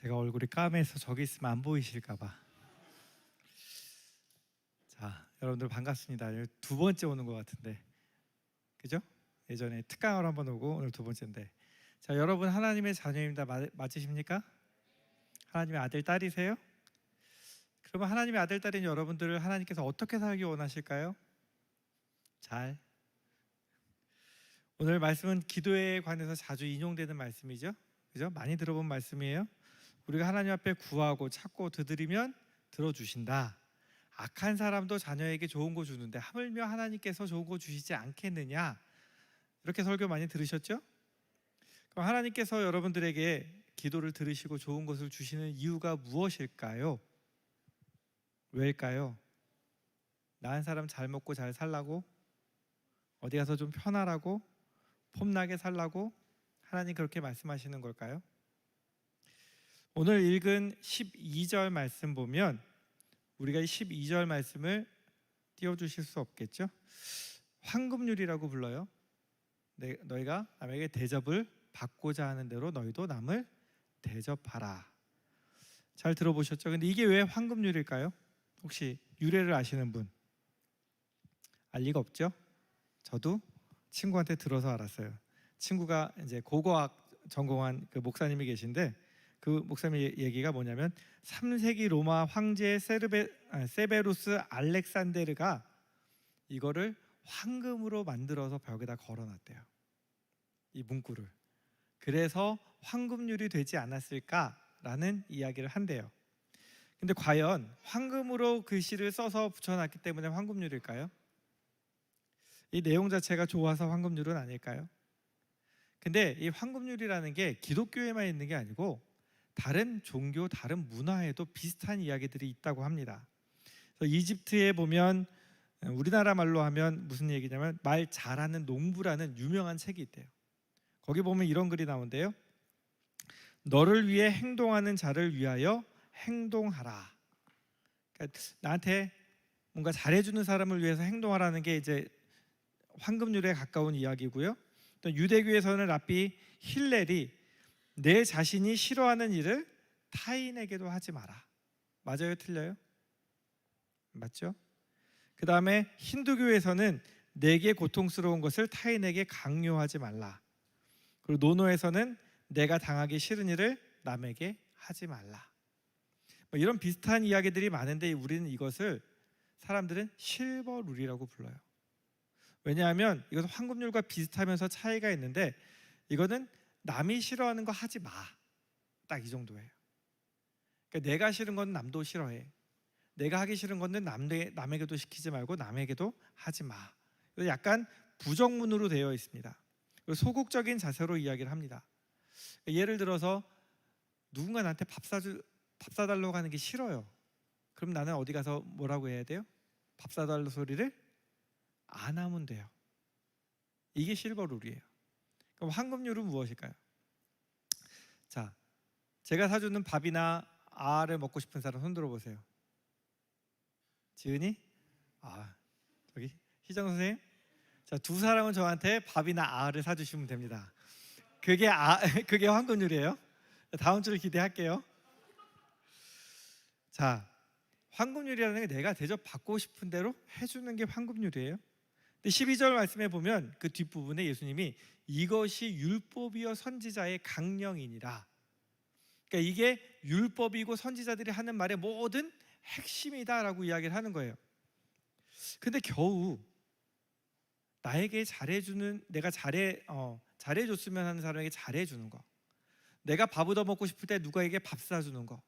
제가 얼굴이 까매서 저기 있으면 안 보이실까 봐. 자, 여러분들 반갑습니다. 두 번째 오는 것 같은데, 그죠? 예전에 특강을 한번 오고 오늘 두 번째인데, 자, 여러분 하나님의 자녀입니다. 맞으십니까? 하나님의 아들, 딸이세요? 그러면 하나님의 아들, 딸인 여러분들을 하나님께서 어떻게 살기 원하실까요? 잘. 오늘 말씀은 기도에 관해서 자주 인용되는 말씀이죠, 그죠? 많이 들어본 말씀이에요. 우리가 하나님 앞에 구하고 찾고 두드리면 들어주신다. 악한 사람도 자녀에게 좋은 거 주는데 하물며 하나님께서 좋은 거 주시지 않겠느냐, 이렇게 설교 많이 들으셨죠? 그럼 하나님께서 여러분들에게 기도를 들으시고 좋은 것을 주시는 이유가 무엇일까요? 왜일까요? 나은 사람 잘 먹고 잘 살라고? 어디 가서 좀 편하라고? 폼나게 살라고? 하나님 그렇게 말씀하시는 걸까요? 오늘 읽은 12절 말씀 보면, 우리가 이 12절 말씀을 띄워주실 수 없겠죠? 황금률이라고 불러요. 너희가 남에게 대접을 받고자 하는 대로 너희도 남을 대접하라. 잘 들어보셨죠? 근데 이게 왜 황금률일까요? 혹시 유래를 아시는 분? 알 리가 없죠? 저도 친구한테 들어서 알았어요. 친구가 이제 고고학 전공한 그 목사님이 계신데, 그 목사님 얘기가 뭐냐면 3세기 로마 황제 세베루스 알렉산데르가 이거를 황금으로 만들어서 벽에다 걸어놨대요, 이 문구를. 그래서 황금률이 되지 않았을까라는 이야기를 한대요. 근데 과연 황금으로 글씨를 써서 붙여놨기 때문에 황금률일까요? 이 내용 자체가 좋아서 황금률은 아닐까요? 근데 이 황금률이라는 게 기독교에만 있는 게 아니고 다른 종교, 다른 문화에도 비슷한 이야기들이 있다고 합니다. 그래서 이집트에 보면, 우리나라 말로 하면 무슨 얘기냐면 말 잘하는 농부라는 유명한 책이 있대요. 거기 보면 이런 글이 나온대요. 너를 위해 행동하는 자를 위하여 행동하라. 그러니까 나한테 뭔가 잘해주는 사람을 위해서 행동하라는 게 이제 황금률에 가까운 이야기고요. 또 유대교에서는 랍비 힐렐이 내 자신이 싫어하는 일을 타인에게도 하지 마라. 맞아요? 틀려요? 맞죠? 그 다음에 힌두교에서는 내게 고통스러운 것을 타인에게 강요하지 말라. 그리고 노노에서는 내가 당하기 싫은 일을 남에게 하지 말라. 뭐 이런 비슷한 이야기들이 많은데 우리는 이것을, 사람들은 실버룰이라고 불러요. 왜냐하면 이것은 황금률과 비슷하면서 차이가 있는데, 이거는 남이 싫어하는 거 하지 마, 딱 이 정도예요. 그러니까 내가 싫은 건 남도 싫어해. 내가 하기 싫은 거는 남에게도 시키지 말고 남에게도 하지 마. 약간 부정문으로 되어 있습니다. 그리고 소극적인 자세로 이야기를 합니다. 예를 들어서 누군가 나한테 밥 사달라고 하는 게 싫어요. 그럼 나는 어디 가서 뭐라고 해야 돼요? 밥 사달라는 소리를 안 하면 돼요. 이게 실버룰이에요. 그럼 황금률은 무엇일까요? 자, 제가 사주는 밥이나 알을 먹고 싶은 사람 손 들어보세요. 지은이? 저기 희정 선생님? 자, 두 사람은 저한테 밥이나 알을 사주시면 됩니다. 그게 황금률이에요. 다음 주를 기대할게요. 자, 황금률이라는 게 내가 대접받고 싶은 대로 해주는 게 황금률이에요. 근데 12절 말씀에 보면 그 뒷부분에 예수님이 이것이 율법이요 선지자의 강령이니라. 그러니까 이게 율법이고 선지자들이 하는 말의 모든 핵심이다라고 이야기를 하는 거예요. 근데 겨우 나에게 잘해주는, 내가 잘해줬으면 하는 사람에게 잘해주는 거, 내가 밥 얻어 먹고 싶을 때 누가에게 밥 사주는 거,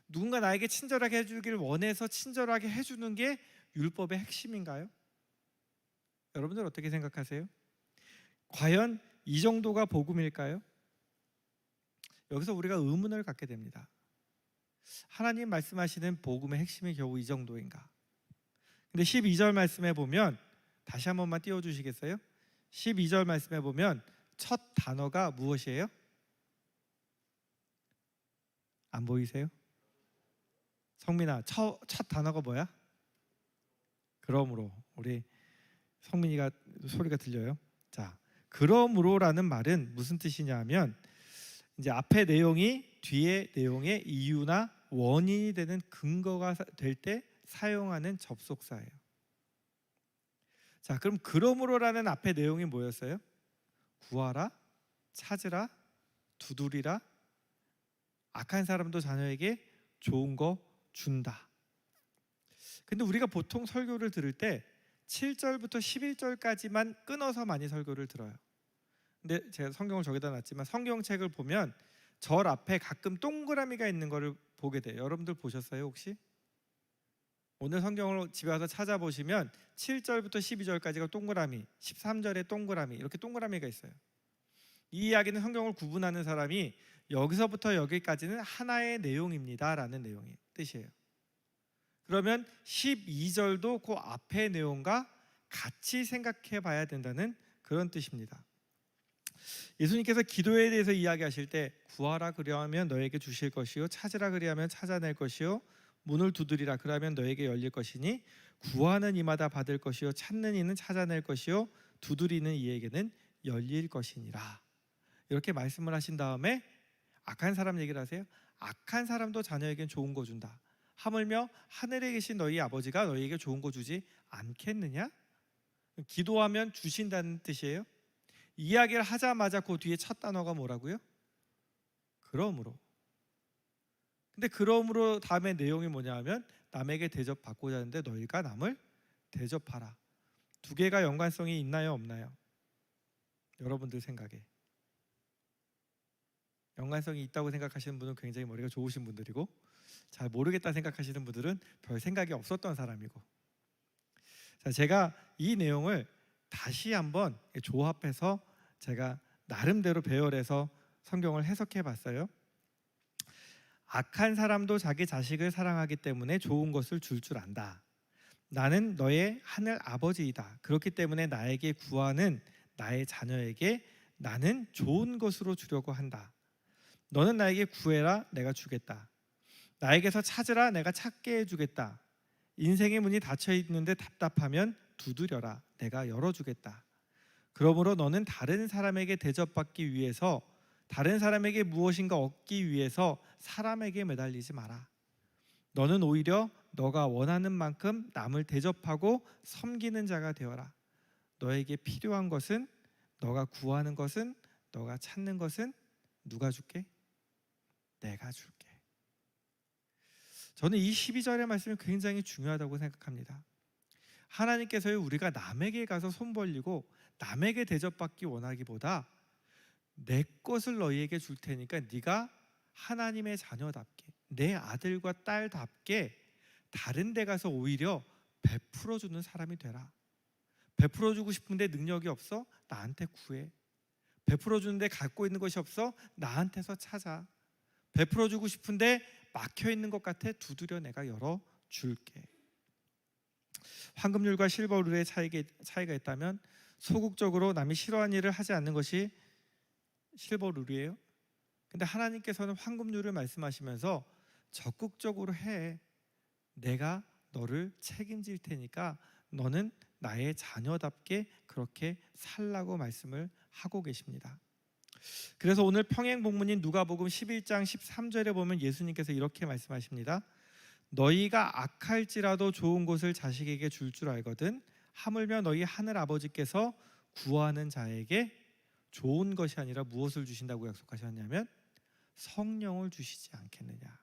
누군가 나에게 친절하게 해주길 원해서 친절하게 해주는 게 율법의 핵심인가요? 여러분들 어떻게 생각하세요? 과연 이 정도가 복음일까요? 여기서 우리가 의문을 갖게 됩니다. 하나님 말씀하시는 복음의 핵심이 겨우 이 정도인가? 근데 12절 말씀에 보면, 다시 한 번만 띄워주시겠어요? 12절 말씀에 보면 첫 단어가 무엇이에요? 안 보이세요? 성민아, 첫 단어가 뭐야? 그러므로. 우리 성민이가 소리가 들려요. 자, 그러므로라는 말은 무슨 뜻이냐 하면, 이제 앞에 내용이 뒤에 내용의 이유나 원인이 되는 근거가 될 때 사용하는 접속사예요. 자, 그럼 그러므로라는 앞에 내용이 뭐였어요? 구하라, 찾으라, 두드리라, 악한 사람도 자녀에게 좋은 거 준다. 근데 우리가 보통 설교를 들을 때 7절부터 11절까지만 끊어서 많이 설교를 들어요. 근데 제가 성경을 저기다 놨지만 성경책을 보면 절 앞에 가끔 동그라미가 있는 거를 보게 돼요. 여러분들 보셨어요 혹시? 오늘 성경을 집에 와서 찾아보시면 7절부터 12절까지가 동그라미, 13절에 동그라미, 이렇게 동그라미가 있어요. 이 이야기는 성경을 구분하는 사람이 여기서부터 여기까지는 하나의 내용입니다 라는 내용의 뜻이에요. 그러면 12절도 그 앞의 내용과 같이 생각해 봐야 된다는 그런 뜻입니다. 예수님께서 기도에 대해서 이야기하실 때 구하라 그리하면 너에게 주실 것이요 찾으라 그리하면 찾아낼 것이요 문을 두드리라 그러면 너에게 열릴 것이니 구하는 이마다 받을 것이요 찾는 이는 찾아낼 것이요 두드리는 이에게는 열릴 것이니라. 이렇게 말씀을 하신 다음에 악한 사람 얘기를 하세요. 악한 사람도 자녀에겐 좋은 거 준다. 하물며 하늘에 계신 너희 아버지가 너희에게 좋은 거 주지 않겠느냐? 기도하면 주신다는 뜻이에요. 이야기를 하자마자 그 뒤에 첫 단어가 뭐라고요? 그러므로. 근데 그러므로 다음에 내용이 뭐냐 하면 남에게 대접받고자 하는데 너희가 남을 대접하라. 두 개가 연관성이 있나요 없나요? 여러분들 생각에 연관성이 있다고 생각하시는 분은 굉장히 머리가 좋으신 분들이고 잘 모르겠다 생각하시는 분들은 별 생각이 없었던 사람이고. 자, 제가 이 내용을 다시 한번 조합해서 제가 나름대로 배열해서 성경을 해석해 봤어요. 악한 사람도 자기 자식을 사랑하기 때문에 좋은 것을 줄 안다. 나는 너의 하늘 아버지이다. 그렇기 때문에 나에게 구하는 나의 자녀에게 나는 좋은 것으로 주려고 한다. 너는 나에게 구해라, 내가 주겠다. 나에게서 찾으라, 내가 찾게 해주겠다. 인생의 문이 닫혀 있는데 답답하면 두드려라, 내가 열어주겠다. 그러므로 너는 다른 사람에게 대접받기 위해서, 다른 사람에게 무엇인가 얻기 위해서 사람에게 매달리지 마라. 너는 오히려 너가 원하는 만큼 남을 대접하고 섬기는 자가 되어라. 너에게 필요한 것은, 너가 구하는 것은, 너가 찾는 것은 누가 줄게? 내가 줄게. 저는 이 12절의 말씀이 굉장히 중요하다고 생각합니다. 하나님께서 우리가 남에게 가서 손 벌리고 남에게 대접받기 원하기보다 내 것을 너희에게 줄 테니까 네가 하나님의 자녀답게, 내 아들과 딸답게 다른 데 가서 오히려 베풀어 주는 사람이 되라. 베풀어 주고 싶은데 능력이 없어? 나한테 구해. 베풀어 주는데 갖고 있는 것이 없어? 나한테서 찾아. 베풀어 주고 싶은데 막혀 있는 것 같아? 두드려 내가 열어 줄게. 황금률과 실버룰의 차이가 있다면 소극적으로 남이 싫어하는 일을 하지 않는 것이 실버룰이에요. 근데 하나님께서는 황금률을 말씀하시면서 적극적으로 해. 내가 너를 책임질 테니까 너는 나의 자녀답게 그렇게 살라고 말씀을 하고 계십니다. 그래서 오늘 평행 본문인 누가복음 11장 13절에 보면 예수님께서 이렇게 말씀하십니다. 너희가 악할지라도 좋은 것을 자식에게 줄 알거든 하물며 너희 하늘 아버지께서 구하는 자에게 좋은 것이 아니라 무엇을 주신다고 약속하셨냐면 성령을 주시지 않겠느냐.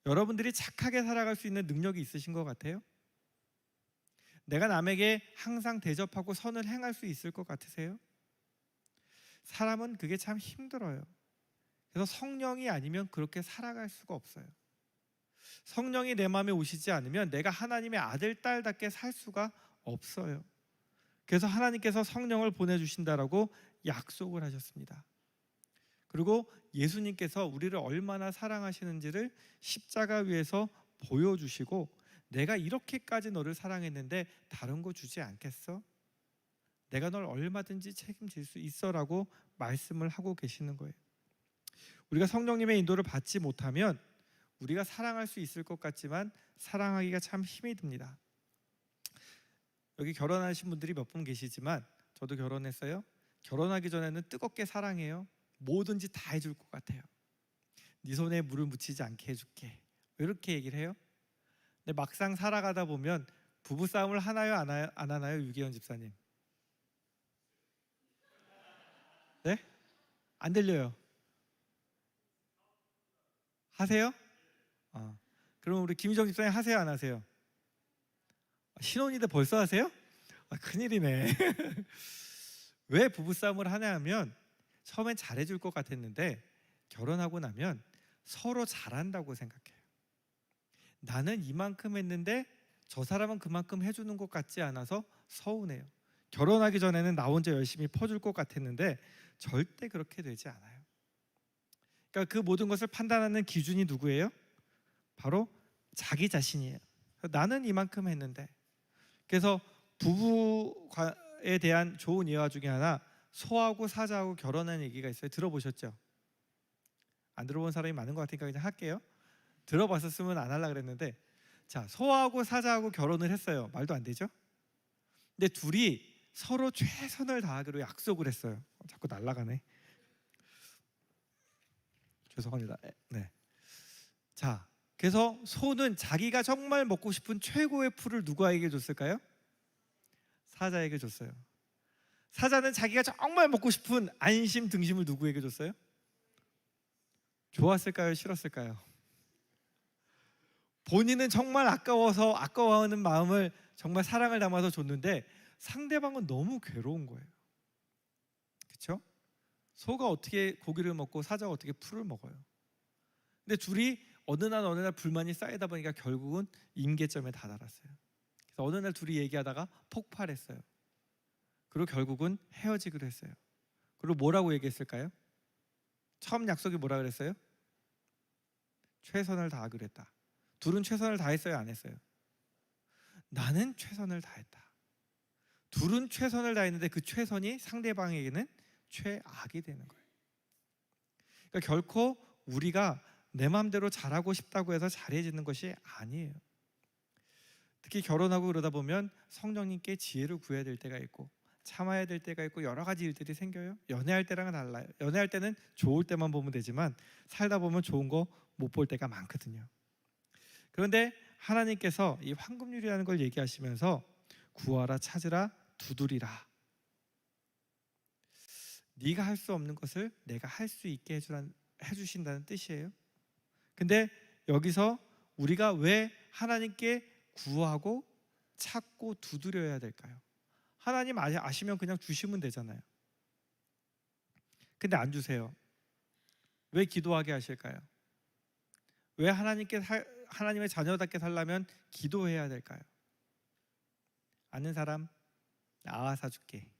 여러분들이 착하게 살아갈 수 있는 능력이 있으신 것 같아요? 내가 남에게 항상 대접하고 선을 행할 수 있을 것 같으세요? 사람은 그게 참 힘들어요. 그래서 성령이 아니면 그렇게 살아갈 수가 없어요. 성령이 내 마음에 오시지 않으면 내가 하나님의 아들, 딸답게 살 수가 없어요. 그래서 하나님께서 성령을 보내주신다라고 약속을 하셨습니다. 그리고 예수님께서 우리를 얼마나 사랑하시는지를 십자가 위에서 보여주시고 내가 이렇게까지 너를 사랑했는데 다른 거 주지 않겠어? 내가 널 얼마든지 책임질 수 있어라고 말씀을 하고 계시는 거예요. 우리가 성령님의 인도를 받지 못하면 우리가 사랑할 수 있을 것 같지만 사랑하기가 참 힘이 듭니다. 여기 결혼하신 분들이 몇 분 계시지만 저도 결혼했어요. 결혼하기 전에는 뜨겁게 사랑해요. 뭐든지 다 해줄 것 같아요. 네 손에 물을 묻히지 않게 해줄게. 이렇게 얘기를 해요. 근데 막상 살아가다 보면 부부싸움을 하나요 안 하나요? 유기현 집사님. 네? 안 들려요. 하세요? 그럼 우리 김희정 집사님 하세요 안 하세요? 신혼인데 벌써 하세요? 큰일이네. 왜 부부싸움을 하냐 하면 처음엔 잘해줄 것 같았는데 결혼하고 나면 서로 잘한다고 생각해요. 나는 이만큼 했는데 저 사람은 그만큼 해주는 것 같지 않아서 서운해요. 결혼하기 전에는 나 혼자 열심히 퍼줄 것 같았는데 절대 그렇게 되지 않아요. 그러니까 그 모든 것을 판단하는 기준이 누구예요? 바로 자기 자신이에요. 나는 이만큼 했는데. 그래서 부부에 대한 좋은 예화 중에 하나, 소하고 사자하고 결혼한 얘기가 있어요. 들어보셨죠? 안 들어본 사람이 많은 것 같으니까 그냥 할게요. 들어봤었으면 안 하려고 그랬는데, 자, 소하고 사자하고 결혼을 했어요. 말도 안 되죠? 근데 둘이 서로 최선을 다하기로 약속을 했어요. 자꾸 날아가네. 죄송합니다. 네. 자, 그래서 소는 자기가 정말 먹고 싶은 최고의 풀을 누구에게 줬을까요? 사자에게 줬어요. 사자는 자기가 정말 먹고 싶은 안심 등심을 누구에게 줬어요? 좋았을까요? 싫었을까요? 본인은 정말 아까워서 아까워하는 마음을 정말 사랑을 담아서 줬는데 상대방은 너무 괴로운 거예요. 그렇죠? 소가 어떻게 고기를 먹고 사자가 어떻게 풀을 먹어요? 근데 둘이 어느 날 불만이 쌓이다 보니까 결국은 임계점에 다다랐어요. 그래서 어느 날 둘이 얘기하다가 폭발했어요. 그리고 결국은 헤어지기로 했어요. 그리고 뭐라고 얘기했을까요? 처음 약속이 뭐라 그랬어요? 최선을 다하기로 했다. 둘은 최선을 다했어요, 안 했어요? 나는 최선을 다했다. 둘은 최선을 다했는데 그 최선이 상대방에게는 최악이 되는 거예요. 그러니까 결코 우리가 내 마음대로 잘하고 싶다고 해서 잘해지는 것이 아니에요. 특히 결혼하고 그러다 보면 성령님께 지혜를 구해야 될 때가 있고 참아야 될 때가 있고 여러 가지 일들이 생겨요. 연애할 때랑은 달라요. 연애할 때는 좋을 때만 보면 되지만 살다 보면 좋은 거 못 볼 때가 많거든요. 그런데 하나님께서 이 황금률이라는 걸 얘기하시면서 구하라, 찾으라, 두드리라. 네가 할 수 없는 것을 내가 할 수 있게 해주신다는 뜻이에요. 근데 여기서 우리가 왜 하나님께 구하고 찾고 두드려야 될까요? 하나님 아시면 그냥 주시면 되잖아요. 근데 안 주세요. 왜 기도하게 하실까요? 왜 하나님의 자녀답게 살려면 기도해야 될까요? 아는 사람? 사줄게.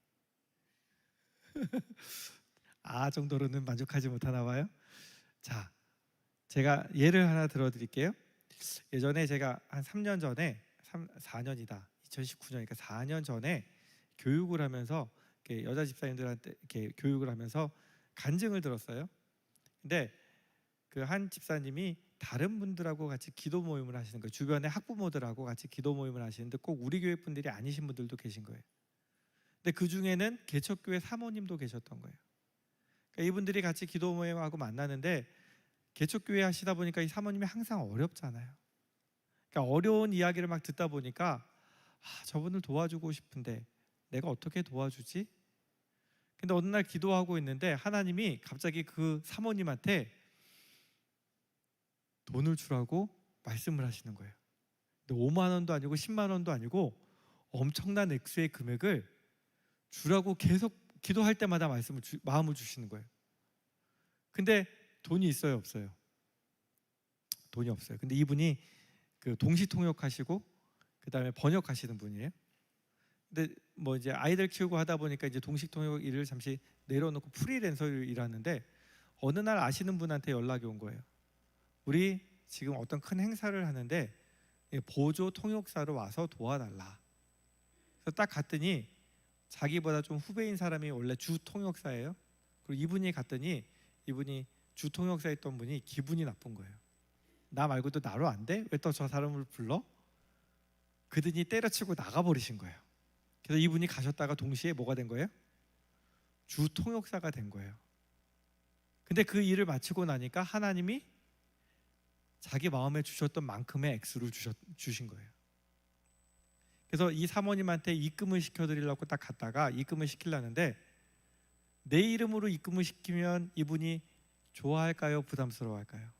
정도로는 만족하지 못하나 봐요. 자, 제가 예를 하나 들어드릴게요. 예전에 제가 한 3년 전에 4년이다. 2019년이니까 4년 전에 교육을 하면서 여자 집사님들한테 이렇게 교육을 하면서 간증을 들었어요. 근데 그 한 집사님이 다른 분들하고 같이 기도 모임을 하시는 거예요. 주변에 학부모들하고 같이 기도 모임을 하시는데 꼭 우리 교회 분들이 아니신 분들도 계신 거예요. 근데 그 중에는 개척교회 사모님도 계셨던 거예요. 그러니까 이분들이 같이 기도 모임하고 만나는데 개척교회 하시다 보니까 이 사모님이 항상 어렵잖아요. 그러니까 어려운 이야기를 막 듣다 보니까 저분을 도와주고 싶은데 내가 어떻게 도와주지? 근데 어느 날 기도하고 있는데 하나님이 갑자기 그 사모님한테 돈을 주라고 말씀을 하시는 거예요. 근데 5만 원도 아니고 10만 원도 아니고 엄청난 액수의 금액을 주라고 계속 기도할 때마다 마음을 주시는 거예요. 근데 돈이 있어요, 없어요? 돈이 없어요. 근데 이분이 그 동시통역하시고 그다음에 번역하시는 분이에요. 근데 뭐 이제 아이들 키우고 하다 보니까 이제 동시통역 일을 잠시 내려놓고 프리랜서를 일하는데 어느 날 아시는 분한테 연락이 온 거예요. 우리 지금 어떤 큰 행사를 하는데 보조 통역사로 와서 도와달라. 그래서 딱 갔더니 자기보다 좀 후배인 사람이 원래 주 통역사예요. 그리고 이분이 갔더니 이분이 주 통역사였던 분이 기분이 나쁜 거예요. 나 말고도 나로 안 돼? 왜 또 저 사람을 불러? 그러더니 때려치고 나가버리신 거예요. 그래서 이분이 가셨다가 동시에 뭐가 된 거예요? 주 통역사가 된 거예요. 근데 그 일을 마치고 나니까 하나님이 자기 마음에 주셨던 만큼의 액수를 주신 거예요. 그래서 이 사모님한테 입금을 시켜드리려고 딱 갔다가 입금을 시키려는데, 내 이름으로 입금을 시키면 이분이 좋아할까요? 부담스러워할까요?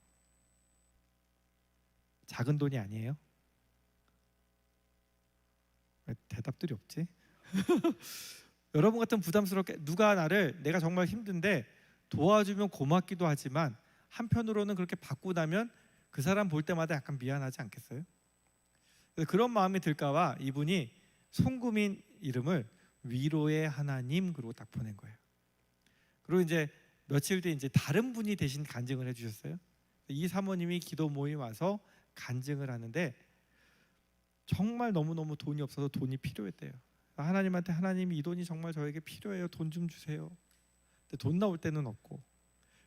작은 돈이 아니에요? 왜 대답들이 없지? 여러분 같은 부담스럽게, 누가 나를, 내가 정말 힘든데 도와주면 고맙기도 하지만 한편으로는 그렇게 받고 나면 그 사람 볼 때마다 약간 미안하지 않겠어요? 그런 마음이 들까봐 이분이 송금인 이름을 위로의 하나님 그러고 딱 보낸 거예요. 그리고 이제 며칠 뒤에 이제 다른 분이 대신 간증을 해주셨어요. 이 사모님이 기도 모임 와서 간증을 하는데 정말 너무너무 돈이 없어서 돈이 필요했대요. 하나님한테, 하나님 이 돈이 정말 저에게 필요해요. 돈 좀 주세요. 근데 돈 나올 때는 없고,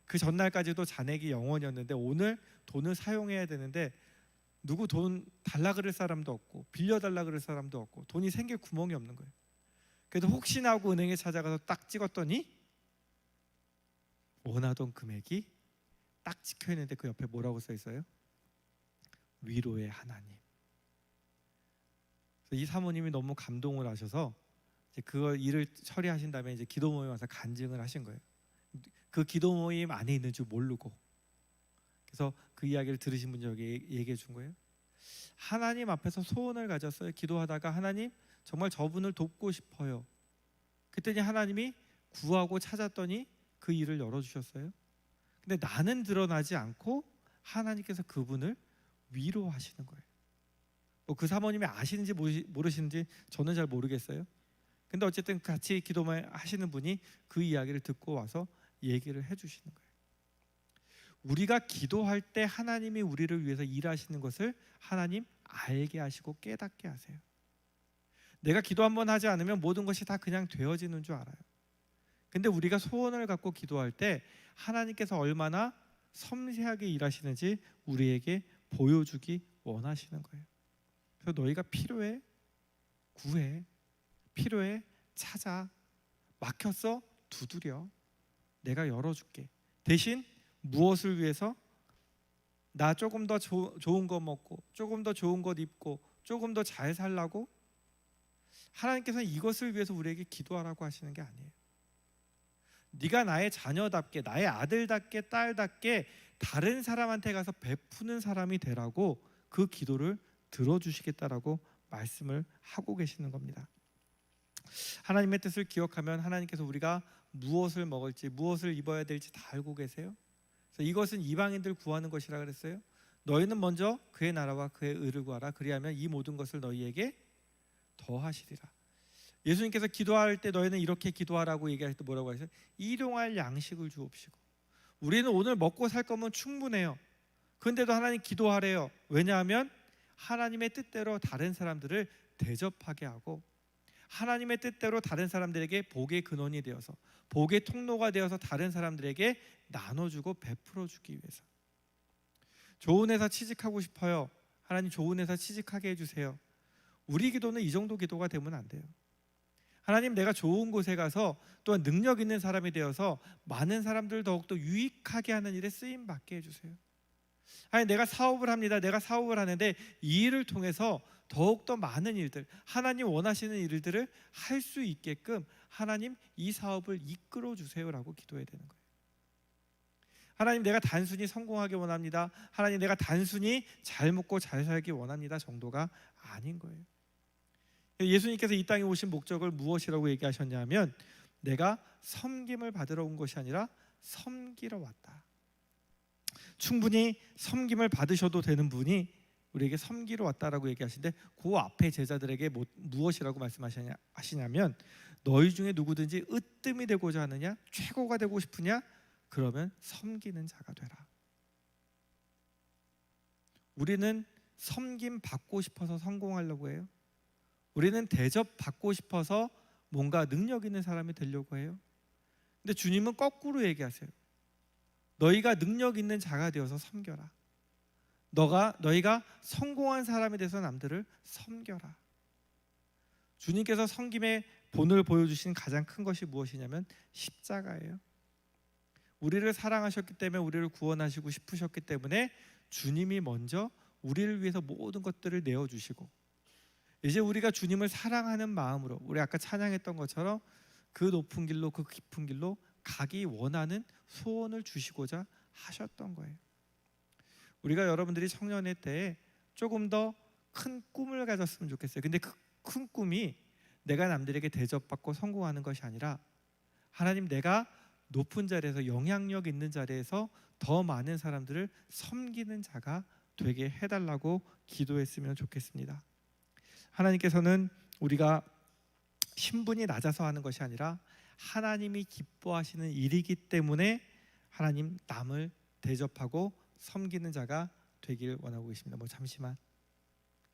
그 전날까지도 잔액이 0원이었는데 오늘 돈을 사용해야 되는데 누구 돈 달라 그럴 사람도 없고 빌려 달라 그럴 사람도 없고 돈이 생길 구멍이 없는 거예요. 그래도 혹시나 하고 은행에 찾아가서 딱 찍었더니 원하던 금액이 딱 찍혀 있는데 그 옆에 뭐라고 써 있어요? 위로의 하나님. 이 사모님이 너무 감동을 하셔서 이제 그걸 일을 처리하신 다음에 이제 기도 모임 와서 간증을 하신 거예요. 그 기도 모임 안에 있는 줄 모르고. 그래서 그 이야기를 들으신 분이 여기 얘기해 준 거예요. 하나님 앞에서 소원을 가졌어요. 기도하다가 하나님 정말 저분을 돕고 싶어요. 그랬더니 하나님이 구하고 찾았더니 그 일을 열어주셨어요. 근데 나는 드러나지 않고 하나님께서 그분을 위로하시는 거예요. 그 사모님이 아시는지 모르시는지 저는 잘 모르겠어요. 근데 어쨌든 같이 기도만 하시는 분이 그 이야기를 듣고 와서 얘기를 해주시는 거예요. 우리가 기도할 때 하나님이 우리를 위해서 일하시는 것을 하나님 알게 하시고 깨닫게 하세요. 내가 기도 한번 하지 않으면 모든 것이 다 그냥 되어지는 줄 알아요. 근데 우리가 소원을 갖고 기도할 때 하나님께서 얼마나 섬세하게 일하시는지 우리에게 보여주기 원하시는 거예요. 그래서 너희가 필요해? 구해. 필요해? 찾아. 막혔어? 두드려. 내가 열어줄게. 대신 무엇을 위해서? 나 조금 더 좋은 거 먹고, 조금 더 좋은 것 입고, 조금 더 잘 살라고? 하나님께서는 이것을 위해서 우리에게 기도하라고 하시는 게 아니에요. 네가 나의 자녀답게, 나의 아들답게, 딸답게 다른 사람한테 가서 베푸는 사람이 되라고 그 기도를 들어주시겠다라고 말씀을 하고 계시는 겁니다. 하나님의 뜻을 기억하면 하나님께서 우리가 무엇을 먹을지, 무엇을 입어야 될지 다 알고 계세요. 그래서 이것은 이방인들 구하는 것이라 그랬어요. 너희는 먼저 그의 나라와 그의 의를 구하라. 그리하면 이 모든 것을 너희에게 더하시리라. 예수님께서 기도할 때 너희는 이렇게 기도하라고 얘기할 때 뭐라고 하셨어요? 일용할 양식을 주옵시고. 우리는 오늘 먹고 살 거면 충분해요. 그런데도 하나님 기도하래요. 왜냐하면 하나님의 뜻대로 다른 사람들을 대접하게 하고 하나님의 뜻대로 다른 사람들에게 복의 근원이 되어서, 복의 통로가 되어서 다른 사람들에게 나눠주고 베풀어주기 위해서. 좋은 회사 취직하고 싶어요. 하나님 좋은 회사 취직하게 해주세요. 우리 기도는 이 정도 기도가 되면 안 돼요. 하나님 내가 좋은 곳에 가서 또한 능력 있는 사람이 되어서 많은 사람들 더욱더 유익하게 하는 일에 쓰임 받게 해주세요. 아니 내가 사업을 합니다. 내가 사업을 하는데 이 일을 통해서 더욱더 많은 일들, 하나님 원하시는 일들을 할 수 있게끔 하나님 이 사업을 이끌어 주세요라고 기도해야 되는 거예요. 하나님 내가 단순히 성공하기 원합니다. 하나님 내가 단순히 잘 먹고 잘 살기 원합니다 정도가 아닌 거예요. 예수님께서 이 땅에 오신 목적을 무엇이라고 얘기하셨냐면 내가 섬김을 받으러 온 것이 아니라 섬기러 왔다. 충분히 섬김을 받으셔도 되는 분이 우리에게 섬기러 왔다라고 얘기하시는데 그 앞에 제자들에게 무엇이라고 말씀하시냐면 너희 중에 누구든지 으뜸이 되고자 하느냐, 최고가 되고 싶으냐, 그러면 섬기는 자가 되라. 우리는 섬김 받고 싶어서 성공하려고 해요? 우리는 대접 받고 싶어서 뭔가 능력 있는 사람이 되려고 해요? 근데 주님은 거꾸로 얘기하세요. 너희가 능력 있는 자가 되어서 섬겨라. 너희가 성공한 사람이 돼서 남들을 섬겨라. 주님께서 섬김의 본을 보여주신 가장 큰 것이 무엇이냐면 십자가예요. 우리를 사랑하셨기 때문에 우리를 구원하시고 싶으셨기 때문에 주님이 먼저 우리를 위해서 모든 것들을 내어주시고, 이제 우리가 주님을 사랑하는 마음으로 우리 아까 찬양했던 것처럼 그 높은 길로, 그 깊은 길로 가기 원하는 소원을 주시고자 하셨던 거예요. 우리가 여러분들이 청년의 때에 조금 더 큰 꿈을 가졌으면 좋겠어요. 근데 그 큰 꿈이 내가 남들에게 대접받고 성공하는 것이 아니라, 하나님, 내가 높은 자리에서, 영향력 있는 자리에서 더 많은 사람들을 섬기는 자가 되게 해달라고 기도했으면 좋겠습니다. 하나님께서는 우리가 신분이 낮아서 하는 것이 아니라 하나님이 기뻐하시는 일이기 때문에 하나님, 남을 대접하고 섬기는 자가 되길 원하고 계십니다. 잠시만,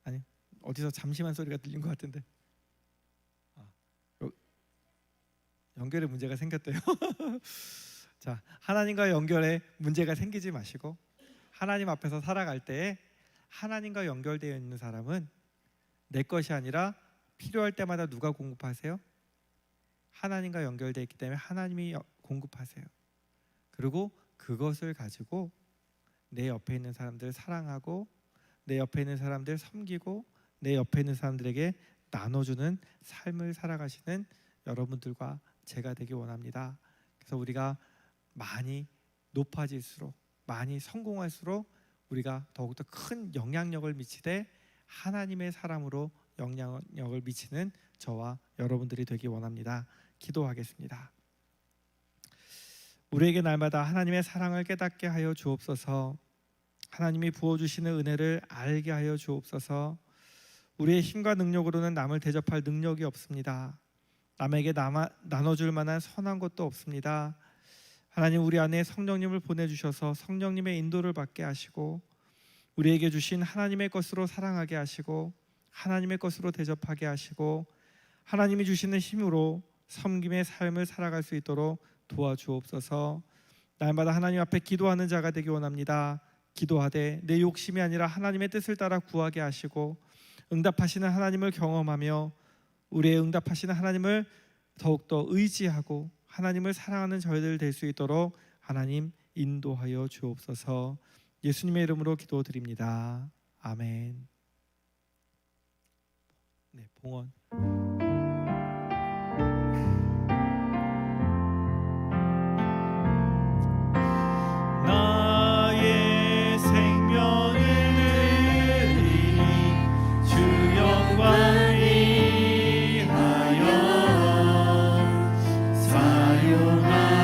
아니, 어디서 잠시만 소리가 들린 것 같은데, 연결에 문제가 생겼대요. 자, 하나님과 연결에 문제가 생기지 마시고 하나님 앞에서 살아갈 때에 하나님과 연결되어 있는 사람은 내 것이 아니라 필요할 때마다 누가 공급하세요? 하나님과 연결되어 있기 때문에 하나님이 공급하세요. 그리고 그것을 가지고 내 옆에 있는 사람들을 사랑하고, 내 옆에 있는 사람들 섬기고, 내 옆에 있는 사람들에게 나눠주는 삶을 살아가시는 여러분들과 제가 되기 원합니다. 그래서 우리가 많이 높아질수록, 많이 성공할수록 우리가 더욱더 큰 영향력을 미치되 하나님의 사람으로 영향력을 미치는 저와 여러분들이 되기 원합니다. 기도하겠습니다. 우리에게 날마다 하나님의 사랑을 깨닫게 하여 주옵소서. 하나님이 부어주시는 은혜를 알게 하여 주옵소서. 우리의 힘과 능력으로는 남을 대접할 능력이 없습니다. 남에게 나눠줄 만한 선한 것도 없습니다. 하나님, 우리 안에 성령님을 보내주셔서 성령님의 인도를 받게 하시고, 우리에게 주신 하나님의 것으로 사랑하게 하시고, 하나님의 것으로 대접하게 하시고, 하나님이 주시는 힘으로 섬김의 삶을 살아갈 수 있도록 도와주옵소서. 날마다 하나님 앞에 기도하는 자가 되기 원합니다. 기도하되 내 욕심이 아니라 하나님의 뜻을 따라 구하게 하시고, 응답하시는 하나님을 경험하며 우리의 응답하시는 하나님을 더욱더 의지하고 하나님을 사랑하는 저희들 될 수 있도록 하나님 인도하여 주옵소서. 예수님의 이름으로 기도드립니다. 아멘. 네, 봉헌. 나의 생명을 드리니 주 영광 위하여 사용하옵소서.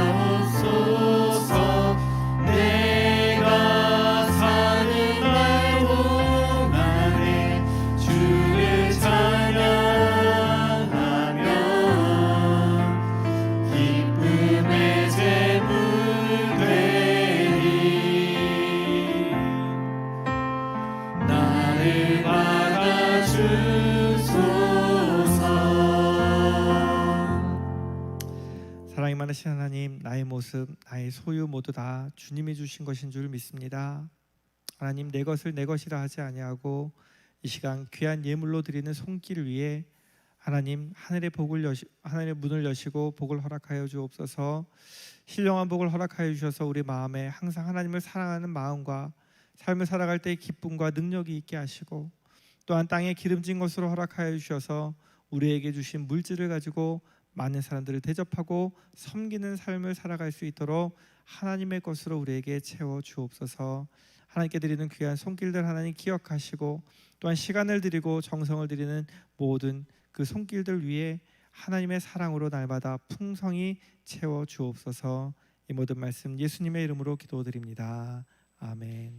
내가 사는 날 동안에 주를 찬양하며 기쁨의 제물 되리. 나를 받아주소서. 사랑이 많으신 하나님, 나의 모습, 나의 소유 모두 다 주님이 주신 것인 줄 믿습니다. 하나님, 내 것을 내 것이라 하지 아니하고 이 시간 귀한 예물로 드리는 손길 위에 하나님, 하늘의 문을 여시고 복을 허락하여 주옵소서. 신령한 복을 허락하여 주셔서 우리 마음에 항상 하나님을 사랑하는 마음과 삶을 살아갈 때의 기쁨과 능력이 있게 하시고, 또한 땅에 기름진 것으로 허락하여 주셔서 우리에게 주신 물질을 가지고 많은 사람들을 대접하고 섬기는 삶을 살아갈 수 있도록 하나님의 것으로 우리에게 채워 주옵소서. 하나님께 드리는 귀한 손길들 하나님 기억하시고, 또한 시간을 드리고 정성을 드리는 모든 그 손길들 위에 하나님의 사랑으로 날마다 풍성히 채워 주옵소서. 이 모든 말씀 예수님의 이름으로 기도드립니다. 아멘.